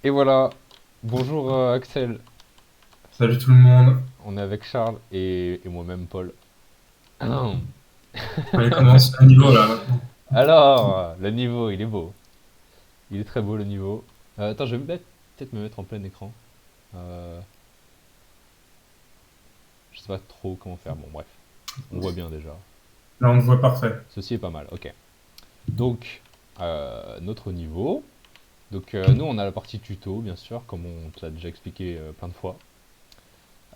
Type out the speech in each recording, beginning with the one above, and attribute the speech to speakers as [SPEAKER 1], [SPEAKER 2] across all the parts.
[SPEAKER 1] Et voilà, bonjour Axel,
[SPEAKER 2] Salut tout le monde.
[SPEAKER 1] on est avec Charles et moi-même Paul. Ahem.
[SPEAKER 2] Allez, commence le niveau là maintenant.
[SPEAKER 1] Alors, le niveau, il est beau, il est très beau le niveau. Attends, je vais peut-être me mettre en plein écran. Euh, je sais pas trop comment faire, bon bref, on voit bien déjà.
[SPEAKER 2] Là, on te voit parfait.
[SPEAKER 1] Ceci est pas mal, ok. Donc, notre niveau. Donc nous on a la partie tuto bien sûr, comme on te l'a déjà expliqué plein de fois.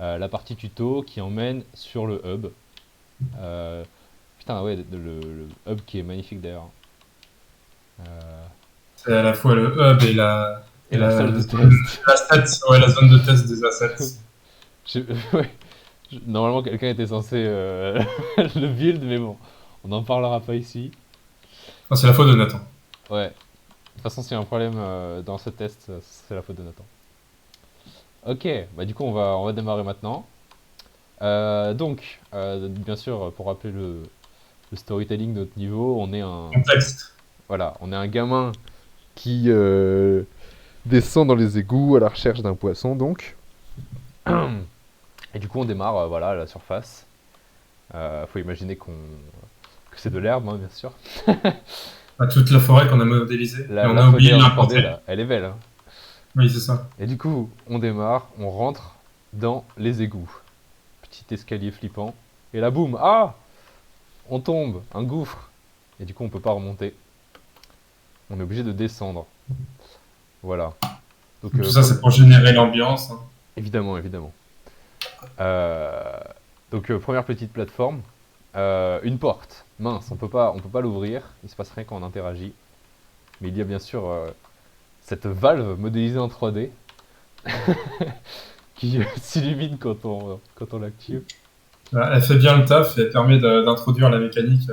[SPEAKER 1] La partie tuto qui emmène sur le hub. Euh, Putain ouais, le hub qui est magnifique d'ailleurs. Euh,
[SPEAKER 2] C'est à la fois le hub
[SPEAKER 1] et la salle de
[SPEAKER 2] zone,
[SPEAKER 1] test.
[SPEAKER 2] la zone de test des assets.
[SPEAKER 1] Je- ouais, normalement quelqu'un était censé le build, mais bon, on n'en parlera pas ici.
[SPEAKER 2] Non, c'est la faute de Nathan.
[SPEAKER 1] Ouais, de toute façon s'il y a un problème dans ce test, c'est la faute de Nathan. Ok, bah du coup on va démarrer maintenant. Bien sûr, pour rappeler le storytelling de notre niveau,
[SPEAKER 2] Contexte.
[SPEAKER 1] voilà, on est un gamin qui descend dans les égouts à la recherche d'un poisson, donc. Et du coup, on démarre, voilà, à la surface. Faut imaginer que c'est de l'herbe, hein, bien sûr.
[SPEAKER 2] À toute la forêt qu'on a modélisée. Et
[SPEAKER 1] La,
[SPEAKER 2] on
[SPEAKER 1] la
[SPEAKER 2] a
[SPEAKER 1] 3D
[SPEAKER 2] oublié de
[SPEAKER 1] en 3D,
[SPEAKER 2] l'importer.
[SPEAKER 1] là, elle est belle, hein.
[SPEAKER 2] Oui, c'est ça.
[SPEAKER 1] Et du coup, on démarre, on rentre dans les égouts. Petit escalier flippant. Et là, boum, ah, on tombe, un gouffre. Et du coup, on peut pas remonter. On est obligé de descendre. Voilà. Donc,
[SPEAKER 2] Tout ça, c'est pour générer l'ambiance, hein.
[SPEAKER 1] évidemment, évidemment. Euh, Première petite plateforme. Une porte. Mince, on peut pas l'ouvrir. Il se passe rien quand on interagit. Mais il y a bien sûr cette valve modélisée en 3D qui s'illumine quand on l'active.
[SPEAKER 2] Elle fait bien le taf et elle permet d'introduire la mécanique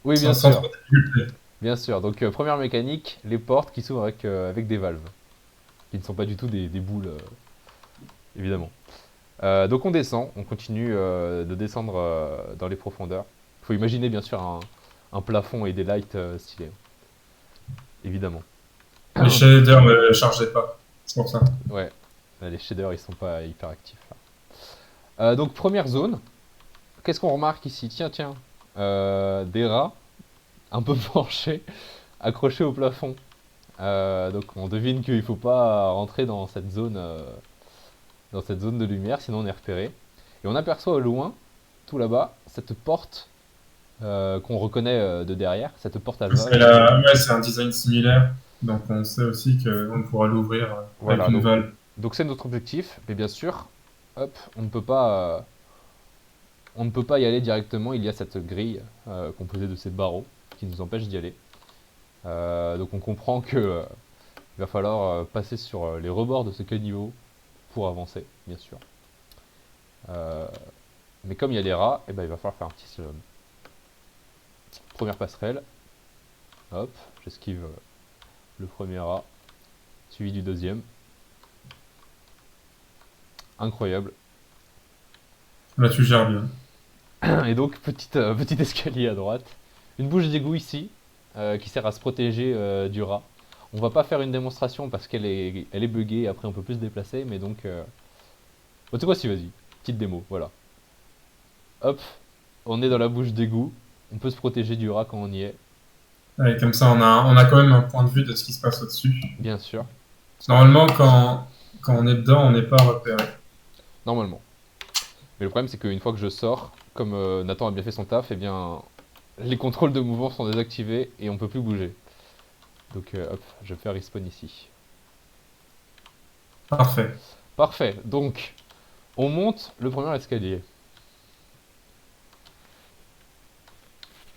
[SPEAKER 1] Oui, bien
[SPEAKER 2] sans trop
[SPEAKER 1] sûr.
[SPEAKER 2] de difficulté.
[SPEAKER 1] Bien sûr. Donc, première mécanique, les portes qui s'ouvrent avec des valves. Qui ne sont pas du tout des boules, évidemment. Donc, on descend. On continue de descendre dans les profondeurs. Il faut imaginer, bien sûr, un plafond et des lights stylés. Évidemment.
[SPEAKER 2] Les shaders ne chargeaient pas. C'est pour ça.
[SPEAKER 1] Ouais. Là, les shaders, ils sont pas hyper actifs, là. Donc, première zone. Qu'est-ce qu'on remarque ici? Tiens, tiens. Des rats un peu penchés, accrochés au plafond. Donc on devine qu'il ne faut pas rentrer dans cette zone de lumière, sinon on est repéré. Et on aperçoit au loin, tout là-bas, cette porte qu'on reconnaît de derrière, cette porte à valve.
[SPEAKER 2] Ouais, c'est un design similaire. Donc on sait aussi qu'on pourra l'ouvrir avec
[SPEAKER 1] Voilà,
[SPEAKER 2] une
[SPEAKER 1] donc
[SPEAKER 2] valve.
[SPEAKER 1] donc c'est notre objectif, mais bien sûr, hop, on ne peut pas y aller directement. Il y a cette grille composée de ces barreaux qui nous empêchent d'y aller. Donc on comprend que il va falloir passer sur les rebords de ce caniveau pour avancer, bien sûr. Euh, mais comme il y a les rats, eh ben, il va falloir faire un petit slalom. Première passerelle, hop, j'esquive le premier rat, suivi du deuxième. Incroyable.
[SPEAKER 2] Là, tu gères bien.
[SPEAKER 1] Et donc, petit escalier à droite. Une bouche d'égout ici, qui sert à se protéger du rat. On va pas faire une démonstration parce qu'elle est buggée, après on peut plus se déplacer, mais donc... Bon, tu sais quoi, si, vas-y. Petite démo, voilà. Hop, on est dans la bouche d'égout. On peut se protéger du rat quand on y est,
[SPEAKER 2] Ouais, comme ça, on a quand même un point de vue de ce qui se passe au-dessus.
[SPEAKER 1] bien sûr,
[SPEAKER 2] Normalement, quand on est dedans, on n'est pas repéré.
[SPEAKER 1] normalement. Mais le problème, c'est qu'une fois que je sors, comme Nathan a bien fait son taf, eh bien, les contrôles de mouvement sont désactivés et on peut plus bouger. Donc, hop, je vais faire respawn ici.
[SPEAKER 2] Parfait.
[SPEAKER 1] Parfait, donc, on monte le premier escalier.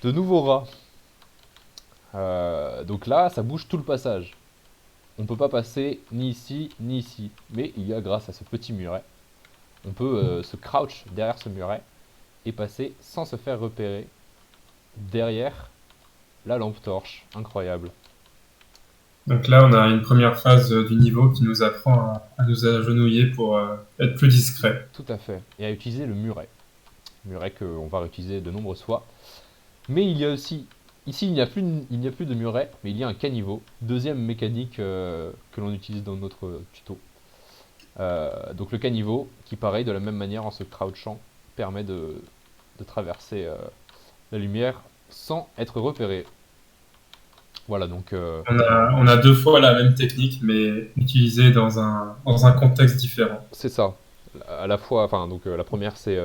[SPEAKER 1] De nouveaux rats. Donc là, ça bouge tout le passage. On peut pas passer ni ici, ni ici. Mais il y a, grâce à ce petit muret, on peut se crouch derrière ce muret et passer sans se faire repérer derrière la lampe torche. Incroyable.
[SPEAKER 2] Donc là, on a une première phase du niveau qui nous apprend à nous agenouiller pour être plus discret.
[SPEAKER 1] Tout à fait. Et à utiliser le muret. Muret qu'on va réutiliser de nombreuses fois. Mais il y a aussi Ici, il n'y a plus de muret, mais il y a un caniveau. Deuxième mécanique que l'on utilise dans notre tuto. Donc le caniveau, qui pareil, de la même manière, en se crouchant, permet de traverser la lumière sans être repéré. Voilà, donc
[SPEAKER 2] On a deux fois la même technique, mais utilisée dans un contexte différent.
[SPEAKER 1] c'est ça. À la fois, enfin, donc la première, c'est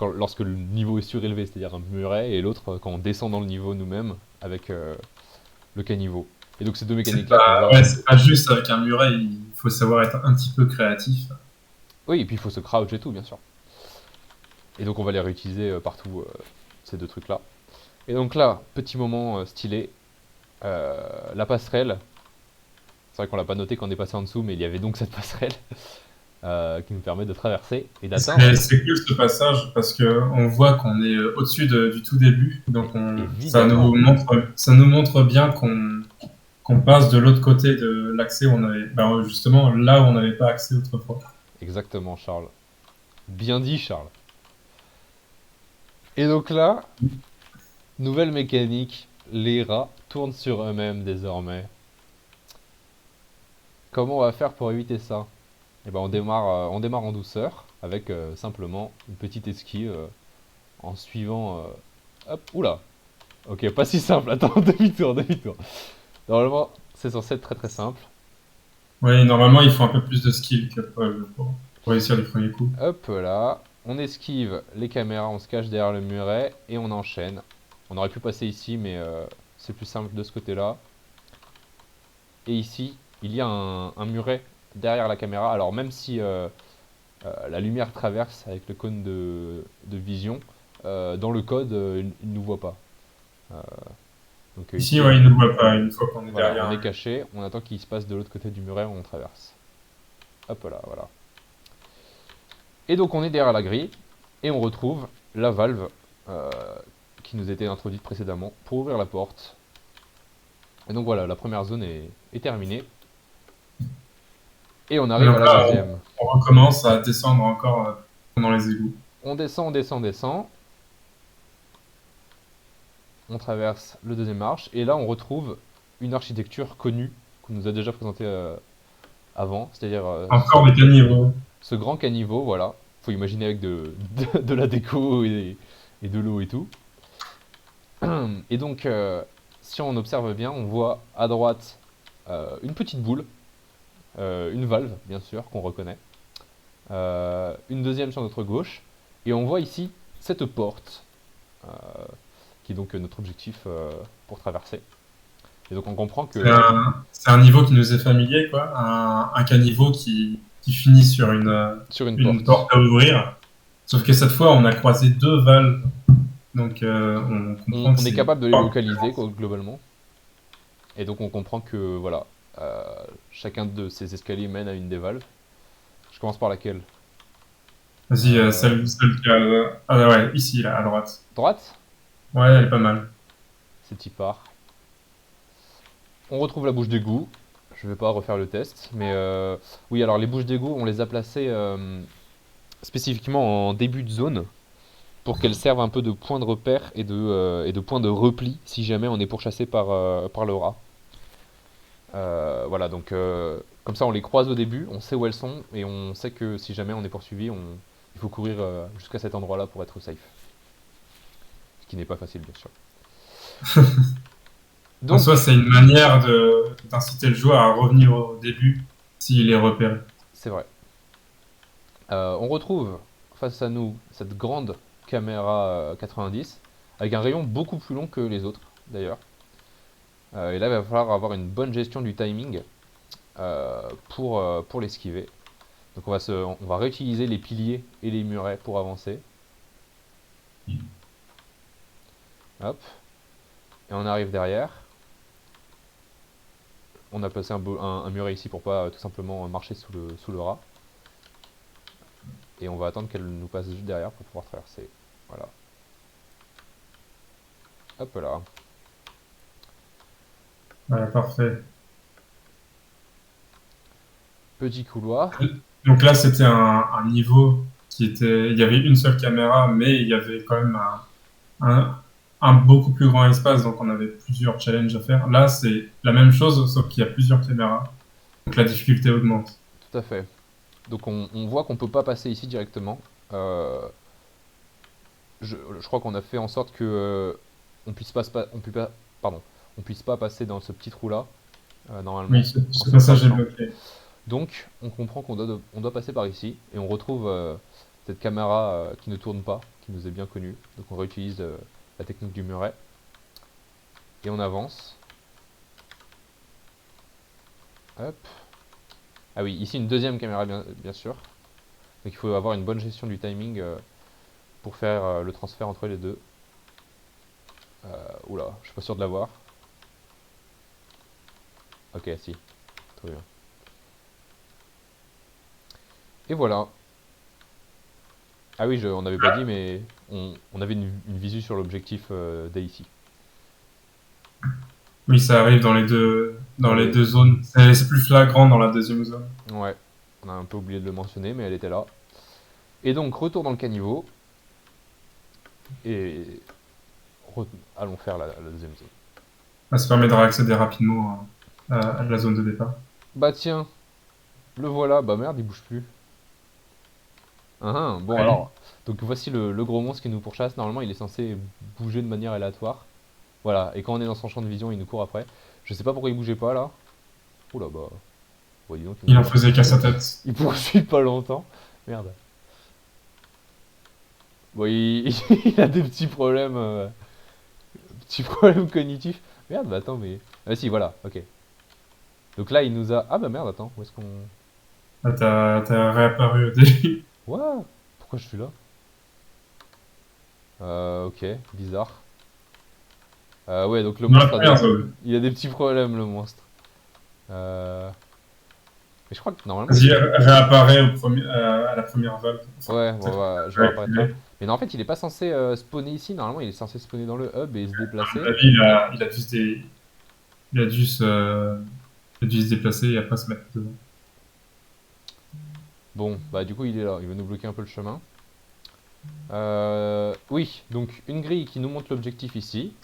[SPEAKER 1] lorsque le niveau est surélevé, c'est-à-dire un muret, et l'autre, quand on descend dans le niveau nous-mêmes avec le caniveau. Et donc ces deux mécaniques-là qu'on voit.
[SPEAKER 2] C'est pas juste avec un muret, il faut savoir être un petit peu créatif.
[SPEAKER 1] Oui, et puis il faut se crouch et tout, bien sûr. Et donc on va les réutiliser partout, ces deux trucs-là. Et donc là, petit moment stylé, la passerelle. C'est vrai qu'on l'a pas noté quand on est passé en dessous, mais il y avait donc cette passerelle qui nous permet de traverser et d'atteindre.
[SPEAKER 2] C'est cool ce passage parce que on voit qu'on est au-dessus du tout début, donc
[SPEAKER 1] Évidemment.
[SPEAKER 2] ça nous montre bien qu'on passe de l'autre côté de l'accès où on avait, ben, justement là où on n'avait pas accès autrefois.
[SPEAKER 1] Exactement, Charles. Bien dit, Charles. Et donc là, nouvelle mécanique, les rats tournent sur eux-mêmes désormais. Comment on va faire pour éviter ça? Eh ben on démarre en douceur avec simplement une petite esquive en suivant. Hop, oula. Ok, pas si simple. Attends, demi-tour, demi-tour. Normalement, c'est censé être très très simple.
[SPEAKER 2] Oui, normalement il faut un peu plus de skill que pour réussir les premiers coups.
[SPEAKER 1] Hop là, on esquive les caméras, on se cache derrière le muret et on enchaîne. On aurait pu passer ici, mais c'est plus simple de ce côté-là. Et ici, il y a un muret derrière la caméra. Alors même si la lumière traverse avec le cône de vision, dans le code, il ne nous voit pas. Euh, donc
[SPEAKER 2] Ici,
[SPEAKER 1] ici,
[SPEAKER 2] ouais, il ne voit pas une fois qu'on est
[SPEAKER 1] voilà, on est
[SPEAKER 2] derrière.
[SPEAKER 1] caché, on attend qu'il se passe de l'autre côté du muret où on traverse. Hop là, voilà. Et donc on est derrière la grille, et on retrouve la valve euh, qui nous était introduite précédemment pour ouvrir la porte. Et donc voilà, la première zone est terminée. Et on
[SPEAKER 2] Et
[SPEAKER 1] arrive à
[SPEAKER 2] donc
[SPEAKER 1] la
[SPEAKER 2] là,
[SPEAKER 1] deuxième.
[SPEAKER 2] on recommence à descendre encore dans les égouts.
[SPEAKER 1] On descend, on descend, on descend. On traverse le deuxième marche. Et là, on retrouve une architecture connue qu'on nous a déjà présentée avant. C'est-à-dire
[SPEAKER 2] Encore des caniveaux.
[SPEAKER 1] ce grand caniveau, voilà. Faut imaginer avec de la déco et de l'eau et tout. Et donc, si on observe bien, on voit à droite une petite boule, une valve, bien sûr, qu'on reconnaît. Une deuxième sur notre gauche. Et on voit ici cette porte, euh, qui est donc notre objectif pour traverser. Et donc on comprend que
[SPEAKER 2] C'est un niveau qui nous est familier, quoi. Un caniveau qui finit sur
[SPEAKER 1] sur une
[SPEAKER 2] une
[SPEAKER 1] porte,
[SPEAKER 2] porte à ouvrir. Sauf que cette fois, on a croisé deux valves. Donc, on comprend que
[SPEAKER 1] on est
[SPEAKER 2] c'est...
[SPEAKER 1] capable de les localiser quoi, globalement. Et donc on comprend que voilà, euh, chacun de ces escaliers mène à une des valves. Je commence par laquelle?
[SPEAKER 2] Vas-y,
[SPEAKER 1] Euh,
[SPEAKER 2] celle qui a... Ah ouais, ici, là, à droite.
[SPEAKER 1] Droite?
[SPEAKER 2] Ouais, elle est pas mal.
[SPEAKER 1] C'est y part. On retrouve la bouche d'égout. Je vais pas refaire le test, mais oui, alors les bouches d'égout, on les a placées spécifiquement en début de zone pour qu'elles servent un peu de point de repère et de point de repli si jamais on est pourchassé par le rat. Voilà, donc comme ça on les croise au début, on sait où elles sont et on sait que si jamais on est poursuivi, il faut courir jusqu'à cet endroit-là pour être safe. Ce qui n'est pas facile, bien sûr.
[SPEAKER 2] En soi,
[SPEAKER 1] Donc,
[SPEAKER 2] c'est une manière d'inciter le joueur à revenir au début s'il est repéré.
[SPEAKER 1] c'est vrai. On retrouve face à nous cette grande caméra 90 avec un rayon beaucoup plus long que les autres d'ailleurs. Et là, il va falloir avoir une bonne gestion du timing pour l'esquiver. Donc on va réutiliser les piliers et les murets pour avancer. Hop. Et on arrive derrière. On a placé un muret ici pour pas tout simplement marcher sous le rat. Et on va attendre qu'elle nous passe juste derrière pour pouvoir traverser. Voilà. Hop là.
[SPEAKER 2] Voilà, parfait.
[SPEAKER 1] Petit couloir.
[SPEAKER 2] Donc là, c'était un niveau qui était... Il y avait une seule caméra, mais il y avait quand même un, un beaucoup plus grand espace, donc on avait plusieurs challenges à faire. Là, c'est la même chose, sauf qu'il y a plusieurs caméras. Donc la difficulté augmente.
[SPEAKER 1] Tout à fait. Donc on voit qu'on peut pas passer ici directement. Euh, je crois qu'on a fait en sorte que on puisse pas, pardon, on puisse pas passer dans ce petit trou là,
[SPEAKER 2] Oui,
[SPEAKER 1] normalement, en
[SPEAKER 2] ce
[SPEAKER 1] se
[SPEAKER 2] passage est
[SPEAKER 1] crouchant.
[SPEAKER 2] bloqué.
[SPEAKER 1] Donc on comprend on doit passer par ici et on retrouve cette caméra qui ne tourne pas, qui nous est bien connue. Donc on réutilise la technique du muret et on avance. Hop. Ah oui, ici une deuxième caméra bien sûr. Donc il faut avoir une bonne gestion du timing pour faire le transfert entre les deux. Oula, je suis pas sûr de l'avoir. Ok, si, très bien. Et voilà. Ah oui, on n'avait pas dit, mais on avait une visu sur l'objectif dès ici.
[SPEAKER 2] Oui, ça arrive dans
[SPEAKER 1] Dans
[SPEAKER 2] les
[SPEAKER 1] les...
[SPEAKER 2] deux zones. C'est plus flagrant dans la deuxième zone.
[SPEAKER 1] Ouais, on a un peu oublié de le mentionner, mais elle était là. Et donc, retour dans le caniveau. Et allons faire la deuxième zone.
[SPEAKER 2] Ça permet de réaccéder rapidement à la zone de départ.
[SPEAKER 1] Bah tiens, le voilà. Bah merde, il bouge plus. Bon
[SPEAKER 2] Oui.
[SPEAKER 1] alors, donc voici le gros monstre qui nous pourchasse. Normalement, il est censé bouger de manière aléatoire. Voilà, et quand on est dans son champ de vision, il nous court après. Je sais pas pourquoi il bougeait pas là. Oula bah, dis donc,
[SPEAKER 2] Il en faisait qu'à sa tête.
[SPEAKER 1] il poursuit pas longtemps. Merde. Bon, il a des petits problèmes cognitifs. Merde, bah attends, mais. Ah si, voilà, ok. Donc là, il nous a. Ah bah merde, attends, où est-ce qu'on.
[SPEAKER 2] Ah, t'as réapparu au début.
[SPEAKER 1] What? Pourquoi je suis là? Ok, bizarre. Ouais, donc le
[SPEAKER 2] Dans la
[SPEAKER 1] monstre
[SPEAKER 2] première zone.
[SPEAKER 1] il a des petits problèmes, le monstre. Euh... Mais je crois que normalement, il
[SPEAKER 2] Vas-y,
[SPEAKER 1] est.
[SPEAKER 2] réapparaît à la première vague. Enfin,
[SPEAKER 1] Ouais,
[SPEAKER 2] peut-être
[SPEAKER 1] je vais réapparaître là.
[SPEAKER 2] réactiver.
[SPEAKER 1] Mais non, en fait, il est pas censé spawner ici. Normalement, il est censé spawner dans le hub et se
[SPEAKER 2] À mon
[SPEAKER 1] déplacer.
[SPEAKER 2] avis, il a dû il a dû se déplacer et après se mettre devant.
[SPEAKER 1] Bon, bah du coup, il est là. Il va nous bloquer un peu le chemin. Oui, donc une grille qui nous montre l'objectif ici.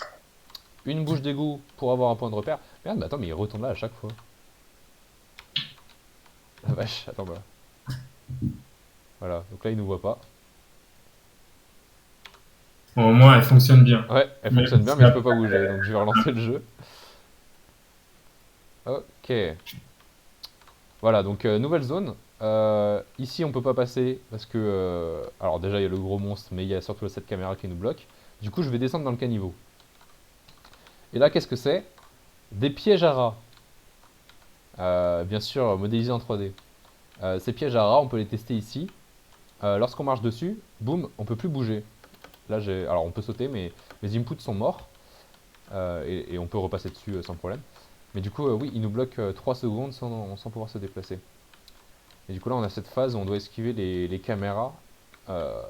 [SPEAKER 1] Une bouche d'égout pour avoir un point de repère. Merde, mais attends, mais il retourne là à chaque fois. La vache, attends, bah. Voilà, donc là, il nous voit pas.
[SPEAKER 2] Bon, au moins, elle fonctionne bien.
[SPEAKER 1] Ouais, elle
[SPEAKER 2] Mais
[SPEAKER 1] fonctionne bien,
[SPEAKER 2] c'est
[SPEAKER 1] mais je peux
[SPEAKER 2] après,
[SPEAKER 1] pas bouger, donc je vais relancer le jeu. Ok. Voilà, donc nouvelle zone. Ici, on peut pas passer parce que. Alors, déjà, il y a le gros monstre, mais il y a surtout cette caméra qui nous bloque. Du coup, je vais descendre dans le caniveau. Et là, qu'est-ce que c'est? Des pièges à rats. Bien sûr, modélisés en 3D. Ces pièges à rats, on peut les tester ici. Lorsqu'on marche dessus, boum, on peut plus bouger. Là, alors on peut sauter, mais mes inputs sont morts. Et on peut repasser dessus sans problème. Mais du coup, oui, il nous bloque 3 secondes sans pouvoir se déplacer. Et du coup, là, on a cette phase où on doit esquiver les caméras, euh,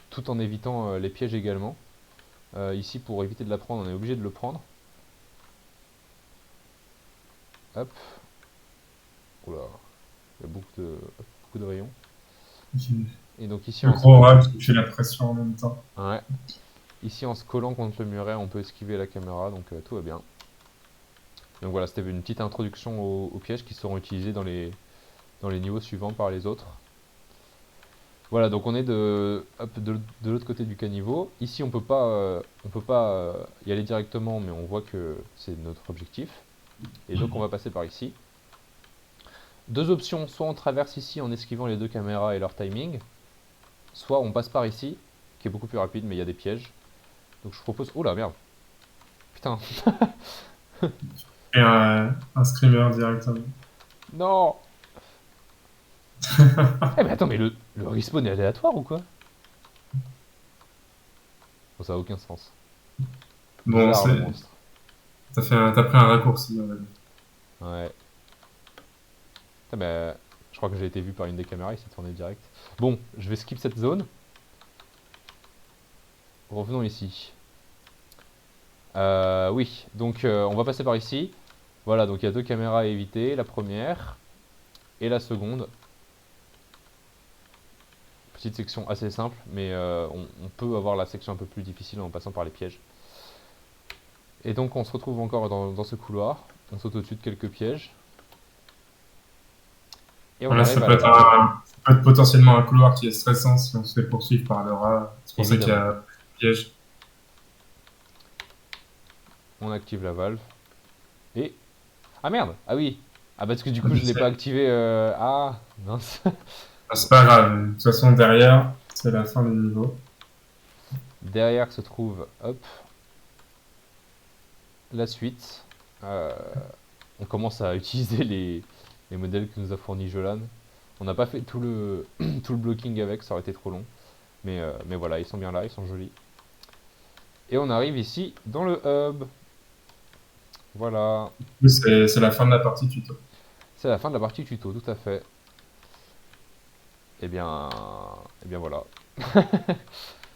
[SPEAKER 1] tout en évitant les pièges également. Ici, pour éviter de la prendre, on est obligé de le prendre. Hop. Oula, il y a beaucoup de rayons. Et donc ici,
[SPEAKER 2] le gros rat qui fait la pression en même temps.
[SPEAKER 1] ouais, ici, en se collant contre le muret, on peut esquiver la caméra, donc tout va bien. Donc voilà, c'était une petite introduction aux pièges qui seront utilisés dans les niveaux suivants par les autres. Voilà, donc on est de l'autre côté du caniveau. Ici, on peut pas y aller directement, mais on voit que c'est notre objectif. Et donc on va passer par ici. Deux options, soit on traverse ici en esquivant les deux caméras et leur timing, soit on passe par ici, qui est beaucoup plus rapide, mais il y a des pièges. Donc je propose... Oh là, merde. Putain.
[SPEAKER 2] Et un screamer directement.
[SPEAKER 1] Non. Eh mais attends, mais le respawn est aléatoire ou quoi? Bon, ça a aucun sens.
[SPEAKER 2] Bon,
[SPEAKER 1] Bizarre le monstre.
[SPEAKER 2] t'as pris un raccourci, on va dire.
[SPEAKER 1] Ouais. Ah bah, je crois que j'ai été vu par une des caméras, il s'est tourné direct. Bon, je vais skip cette zone. Revenons ici. Oui, donc on va passer par ici. Voilà, donc il y a deux caméras à éviter, la première et la seconde. Petite section assez simple, mais on peut avoir la section un peu plus difficile en passant par les pièges. Et donc on se retrouve encore dans ce couloir. On saute au-dessus de quelques pièges. Et on
[SPEAKER 2] Voilà,
[SPEAKER 1] arrive à la valve.
[SPEAKER 2] ça peut être potentiellement un couloir qui est stressant si on se fait poursuivre par le rat. C'est pour ça qu'il y
[SPEAKER 1] Évidemment.
[SPEAKER 2] a un piège.
[SPEAKER 1] On active la valve. Et... Ah merde! Ah oui! Ah parce que du coup je l'ai pas activé... Ah! Mince!
[SPEAKER 2] C'est pas grave. De toute façon, derrière, c'est la fin du niveau.
[SPEAKER 1] Derrière se trouve... Hop! La suite. Euh, on commence à utiliser les modèles que nous a fournis Jolan. On n'a pas fait tout le, tout le blocking avec, ça aurait été trop long. Mais voilà, ils sont bien là, ils sont jolis. Et on arrive ici dans le hub. Voilà.
[SPEAKER 2] C'est la fin de la partie tuto.
[SPEAKER 1] C'est la fin de la partie tuto, tout à fait. Et bien, et bien voilà.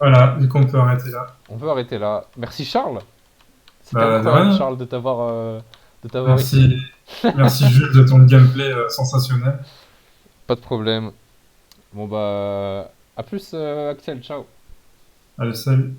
[SPEAKER 2] Voilà, du coup, on peut arrêter là.
[SPEAKER 1] On peut arrêter là. Merci Charles. C'était
[SPEAKER 2] Bah, de
[SPEAKER 1] incroyable
[SPEAKER 2] rien.
[SPEAKER 1] Charles de t'avoir ici.
[SPEAKER 2] Merci, merci Jules de ton gameplay sensationnel.
[SPEAKER 1] Pas de problème. Bon bah, à plus Axel, ciao.
[SPEAKER 2] Allez, salut.